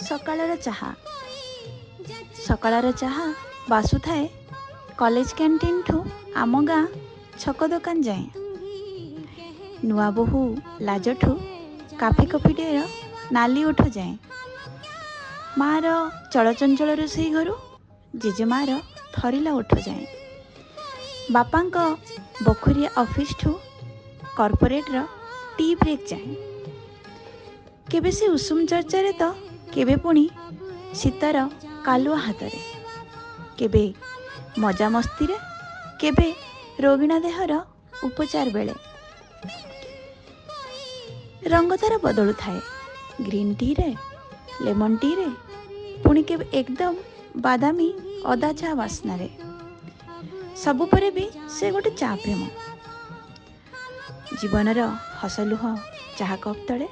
सकाळर चाहा सकाळर चाहा बासुथाए college canteen ठू आम गाँ छक दुकान जाए। नुआ बोहू लाजठू काफी कफिटेर नाली उठ जाए। मार चलचंचल रोसई घरू जेजेमार थरिला उठ जाए। बापांक बखुरिया ऑफिस ठू कॉर्पोरेटर टी ब्रेक जाए। केबे से उषुम चर्चारे तो केबे पुणी शीतर कालुआ हाथरे, केबे मजा मस्ती रे, केबे रोगिणा देहर उपचार बेले। रंग तार बदलु थाए, ग्रीन टी रे, लेमन टी रे, पुणी केबे एकदम बादामी अदा चा बास्ना रे। सबु परे भी से गोटे चा प्रेम। जीवनर हसलुह चाहा कप तले